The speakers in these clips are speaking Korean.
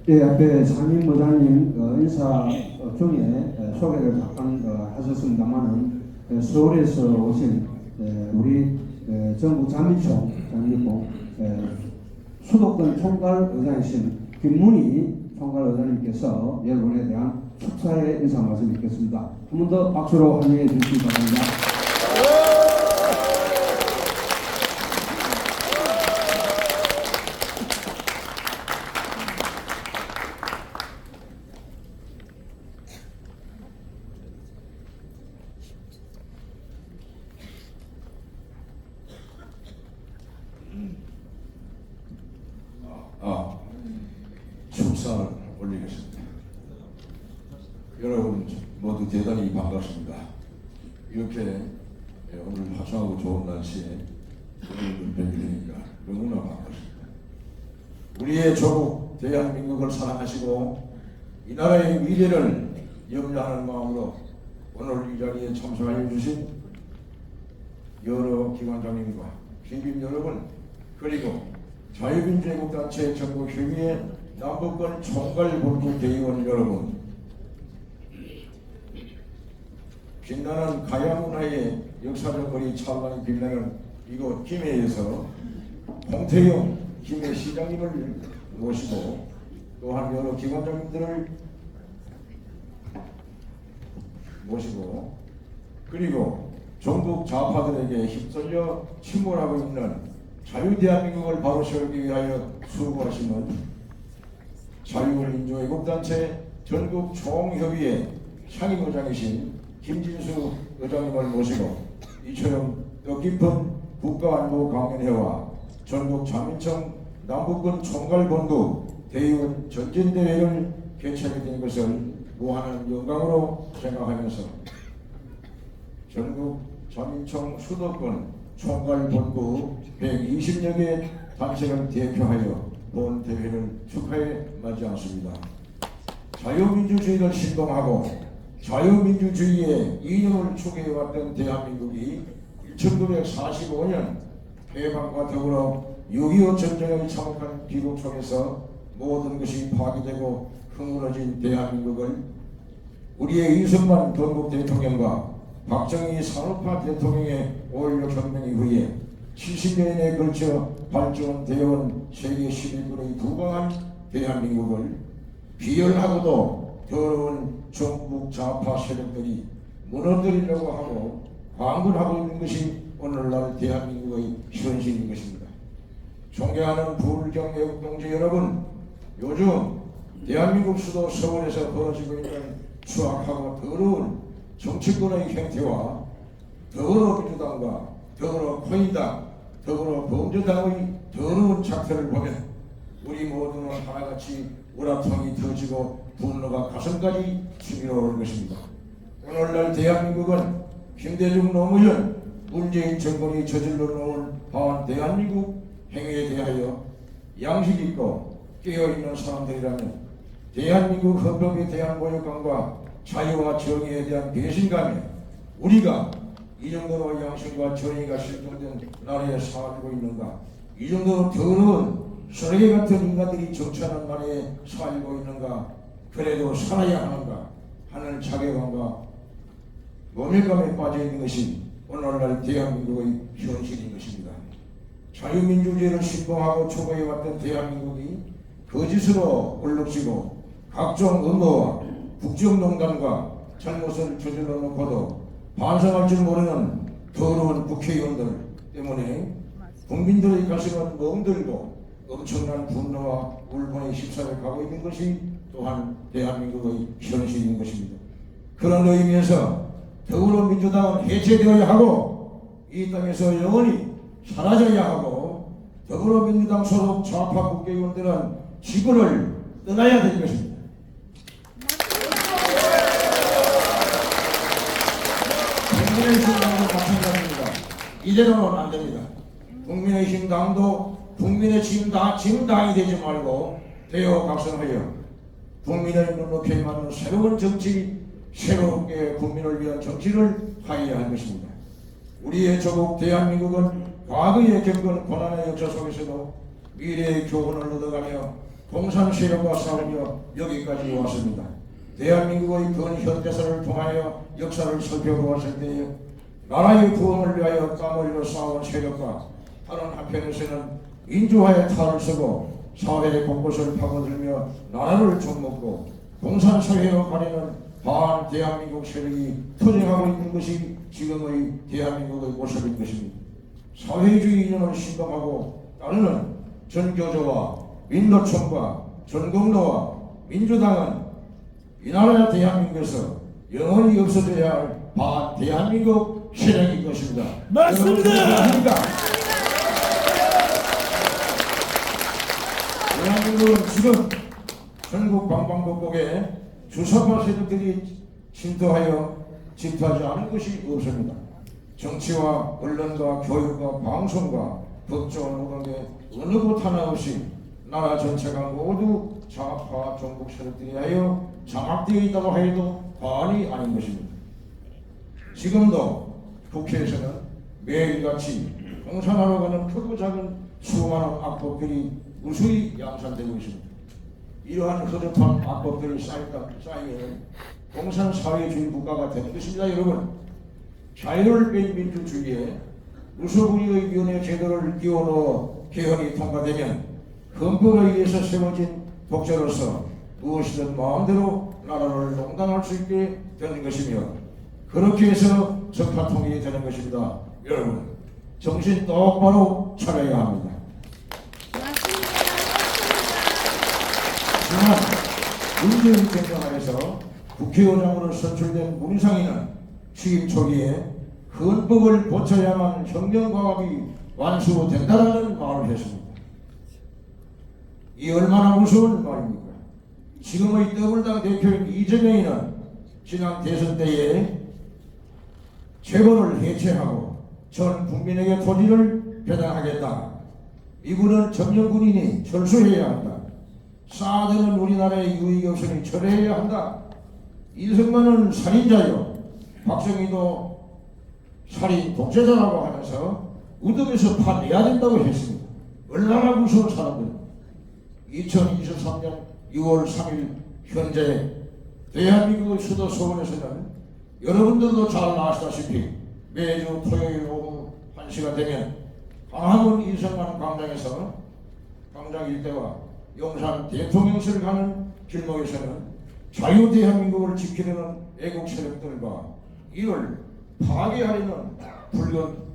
예, 앞에 상임부장님 인사 중에 소개를 잠깐 하셨습니다만은 서울에서 오신 우리 전국 자민총 수도권 총괄 의장이신 김문희 총괄 의장님께서 여러분에 대한 축사의 인사 말씀 드리겠습니다. 한 번 더 박수로 환영해 주시기 바랍니다. 축사를 올리겠습니다. 여러분 모두 대단히 반갑습니다. 이렇게 오늘 화창하고 좋은 날씨에 여러분들 뵙으니까 너무나 반갑습니다. 우리의 조국 대한민국을 사랑하시고 이 나라의 미래를 염려하는 마음으로 오늘 이 자리에 참석하여 주신 여러 기관장님과 시민 여러분, 그리고 자유민주애국단체 전국협의회 남북권 총괄본부 대의원 여러분, 빛나는 가야문화의 역사적 거리 찬란히 빛나는 이곳 김해에서 홍태영 김해 시장님을 모시고 또한 여러 기관장님들을 모시고, 그리고 전국 좌파들에게 휩쓸려 침몰하고 있는 자유대한민국을 바로 세우기 위하여 수고하시는 자유민주애국단체 전국 총협의회 상임의장이신 김진수 의장님을 모시고 이처럼 뜻깊은 국가안보 강연회와 전국 자민청 남북권 총괄본부 대의원 전진대회를 개최하게 된 것을 무한한 영광으로 생각하면서 전국 자민청 수도권 총괄본부 120여 개 단체를 대표하여 본 대회를 축하해 맞지 않습니다. 자유민주주의를 신봉하고 자유민주주의의 이념을 추구해왔던 대한민국이 1945년 해방과 더불어 6.25 전쟁을 참혹한 비극 속에서 모든 것이 파괴되고 흥물어진 대한민국을 우리의 이승만 건국 대통령과 박정희 산업화 대통령의 5.16 혁명 이후에 70년에 걸쳐 발전되어 온 세계 11국의 부강한 대한민국을 비열하고도 더러운 전국 좌파 세력들이 무너뜨리려고 하고 광분하고 있는 것이 오늘날 대한민국의 현실인 것입니다. 존경하는 불경 애국동지 여러분, 요즘 대한민국 수도 서울에서 벌어지고 있는 추악하고 더러운 정치권의 행태와 더불어민주당과 더불어코인당, 더불어범죄당의 더러운 작태를 보면 우리 모두는 하나같이 우라통이 터지고 분노가 가슴까지 치밀어오는 것입니다. 오늘날 대한민국은 김대중 노무현 문재인 정권이 저질러 놓은 바한 대한민국 행위에 대하여 양식 있고 깨어있는 사람들이라면 대한민국 헌법에 대한 모욕감과 자유와 정의에 대한 배신감에 우리가 이 정도로 양심과 정의가 실종된 나라에 살고 있는가, 이 정도로 더러운 쓰레기 같은 인간들이 정치하는 나라에 살고 있는가, 그래도 살아야 하는가 하는 자괴감과 모멸감에 빠져 있는 것이 오늘날 대한민국의 현실인 것입니다. 자유민주주의를 신봉하고 추구해왔던 대한민국이 거짓으로 얼룩지고 각종 음모와 국정농단과 잘못을 저질러 놓고도 반성할 줄 모르는 더러운 국회의원들 때문에 국민들의 가슴은 멍들고 엄청난 분노와 울분의 십사를 가고 있는 것이 또한 대한민국의 현실인 것입니다. 그런 의미에서 더불어민주당은 해체되어야 하고 이 땅에서 영원히 사라져야 하고 더불어민주당 소속 좌파 국회의원들은 지구를 떠나야 될 것입니다. 국민의힘당도 마찬가지입니다. 이대로는 안 됩니다. 국민의힘당도 국민의 짐당이 되지 말고 대여 각성하여 국민의 눈높이에 맞는 새로운 정치, 새롭게 국민을 위한 정치를 하여야 할 것입니다. 우리의 조국 대한민국은 과거에 겪은 고난의 역사 속에서도 미래의 교훈을 얻어가며 공산 세력과 싸우며 여기까지 왔습니다. 대한민국의 근 현대사를 통하여 역사를 살펴보았을 때에 나라의 구원을 위하여 땀을 흘려 싸운 세력과 다른 한편에서는 민주화의 탈을 쓰고 사회 곳곳을 파고들며 나라를 좀먹고 공산사회로 가리는 반 대한민국 세력이 투쟁하고 있는 것이 지금의 대한민국의 모습인 것입니다. 사회주의 이념을 신봉하고 따르는 전교조와 민노총과 전공로와 민주당은 이 나라 대한민국에서 영원히 없어져야 할 반 대한민국 세력인 것입니다. 맞습니다. 대한민국은 지금 전국 방방곡곡에 주사파 세력들이 침투하여 집투하지 않은 것이 없습니다. 정치와 언론과 교육과 방송과 법조와 노동계 어느 곳 하나 없이 나라 전체가 모두 좌파 종북 세력들이 하여 장악되어 있다고 해도 과언이 아닌 것입니다. 지금도 국회에서는 매일같이 공산화로 가는 크고 작은 수많은 악법들이 무수히 양산되고 있습니다. 이러한 허접한 악법들이 쌓이면 공산사회주의 국가가 되는 것입니다. 여러분, 자유를 뺀 민주주의에 무소불위의 위원회 제도를 끼워넣어 개헌이 통과되면 헌법에 의해서 세워진 독재로서 무엇이든 마음대로 나라를 농단할 수 있게 되는 것이며 그렇게 해서 적파통일이 되는 것입니다. 여러분, 정신 똑바로 차려야 합니다. 지난 문재인 대통령에서 국회의원으로 선출된 문상인은 취임 초기에 헌법을 고쳐야만 혁명과학이 완수된다는 말을 했습니다. 이 얼마나 무서운 말입니까? 지금의 더불당 대표인 이재명이는 지난 대선 때에 재벌을 해체하고 전 국민에게 토지를 배당하겠다. 미군은 점령군인이 철수해야 한다. 사드는 우리나라의 유익이 없으니 철회해야 한다. 이승만은 살인자요. 박정희도 살인 독재자라고 하면서 우등에서 파내야 된다고 했습니다. 얼마나 무서운 사람들. 2023년 6월 3일 현재 대한민국의 수도 서울에서는 여러분들도 잘 아시다시피 매주 토요일 오후 1시가 되면 광화문 이승만 광장에서 광장 일대와 용산 대통령실 가는 길목에서는 자유 대한민국을 지키려는 애국 세력들과 이를 파괴하려는 붉은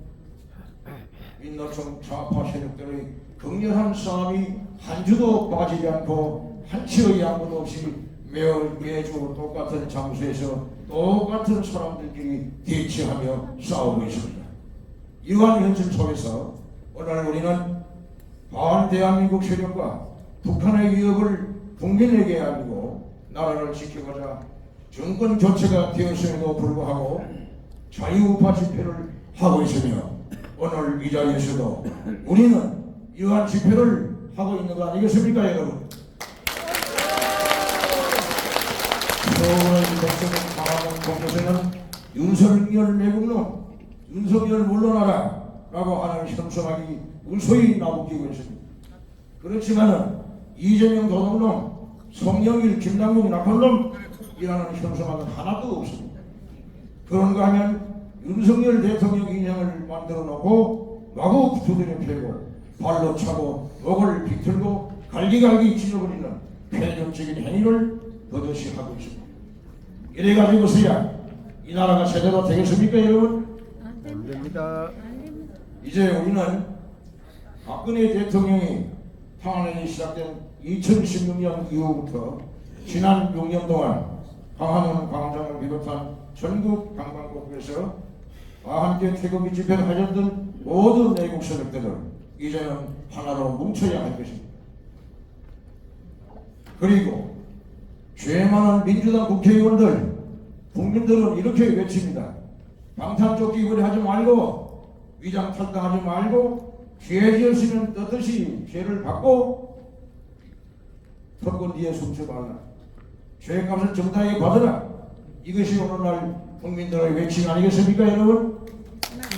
민노총 좌파 세력들의 격렬한 싸움이 한 주도 빠지지 않고 한치의 양보도 없이 매주 똑같은 장소에서 똑같은 사람들끼리 대치하며 싸우고 있습니다. 이러한 현실 속에서 오늘 우리는 반대한민국 세력과 북한의 위협을 국민에게 알리고 나라를 지키고자 정권 교체가 되었음에도 불구하고 자유우파 집회를 하고 있으며 오늘 이 자리에서도 우리는 이러한 집회를 하고 있는 거 아니겠습니까, 여러분? 서울의 백성은 강화문 공에서는 윤석열 내국놈, 윤석열 물러나라 라고 하는 현수막이 무수히 나부끼고 있습니다. 그렇지만은 이재명 도둑놈, 송영일, 김남국 나팔놈이라는 현수막은 하나도 없습니다. 그런가 하면 윤석열 대통령 인형을 만들어 놓고 마구 두드려 패고 발로 차고 목을 비틀고 갈기갈기 찢어버리는 폐렴적인 행위를 버젓이 하고 있습니다. 이래가지고서야 이 나라가 제대로 되겠습니까, 여러분? 안 됩니다. 이제 우리는 박근혜 대통령이 탄핵이 시작된 2016년 이후부터 지난 6년 동안 광화문 광장을 비롯한 전국 방방곡곡에서 함께 태극기 집회를 하였던 모든 내국 세력들을 이제는 하나로 뭉쳐야 할 것입니다. 그리고 죄 많은 민주당 국회의원들, 국민들은 이렇게 외칩니다. 방탄조끼거리 하지 말고 위장 탈당하지 말고 죄 지었으면 떳떳이 죄를 받고 턱건 뒤에 숨지 말라. 죄값을 정당하게 받으라. 이것이 오늘날 국민들의 외침 아니겠습니까, 여러분?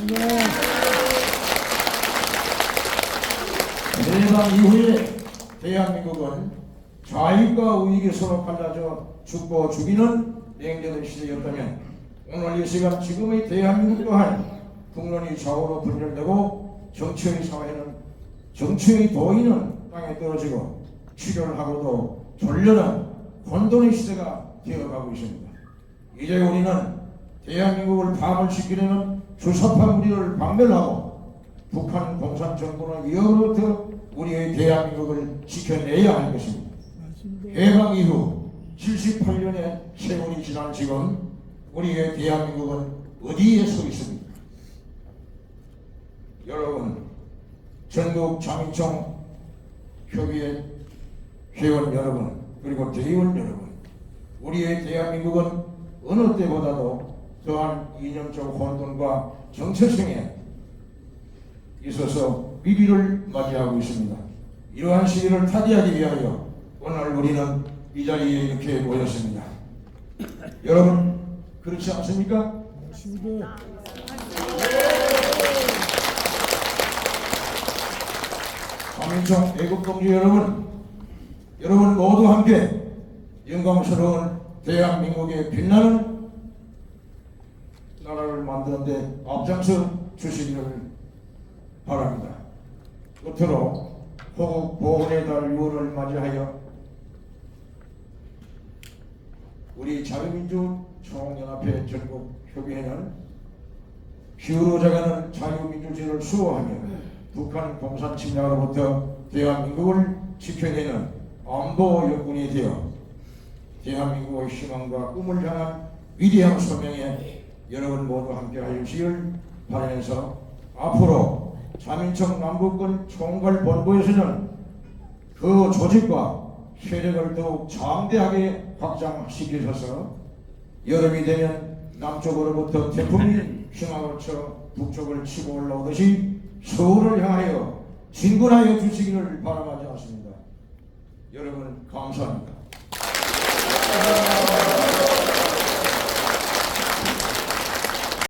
네. 해방 이후에 대한민국은 좌익과 우익이 서로 갈라져 죽고 죽이는 냉전의 시대였다면 오늘 이 시간 지금의 대한민국 또한 국론이 좌우로 분열되고 정치의 도의는 땅에 떨어지고 출혈하고도 졸려는 혼돈의 시대가 되어가고 있습니다. 이제 우리는 대한민국을 파멸시키려는 주사파 무리를 박멸하고 북한 공산정권의 위협으로부터 우리의 대한민국을 지켜내야 할 것입니다. 해방 이후 78년의 세월이 지난 지금 우리의 대한민국은 어디에 서 있습니까? 여러분, 전국 장인총 협의회 회원 여러분, 그리고 대의원 여러분, 우리의 대한민국은 어느 때보다도 더한 이념적 혼돈과 정체성에 있어서 위기를 맞이하고 있습니다. 이러한 시기를 타개하기 위하여 오늘 우리는 이 자리에 이렇게 모였습니다. 여러분, 그렇지 않습니까? 장민총 애국동지 여러분 모두 함께 영광스러운 대한민국의 빛나는 나라를 만드는데 앞장서 주시기를 바랍니다. 끝으로 호국 보훈의 달 6월을 맞이하여 우리 자유민주 총연합회 전국 협의회는 기울어져가는 자유민주주의를 수호하며 북한 공산 침략으로부터 대한민국을 지켜내는 안보 여군이 되어 대한민국의 희망과 꿈을 향한 위대한 소명에 여러분 모두 함께하여 주시길 바라면서 앞으로 자민청 남북권 총괄본부에서는 그 조직과 세력을 더욱 장대하게 확장시키셔서 여름이 되면 남쪽으로부터 태풍이 휘망을 쳐 북쪽을 치고 올라오듯이 서울을 향하여 진군하여 주시기를 바라마지 않습니다. 여러분 감사합니다.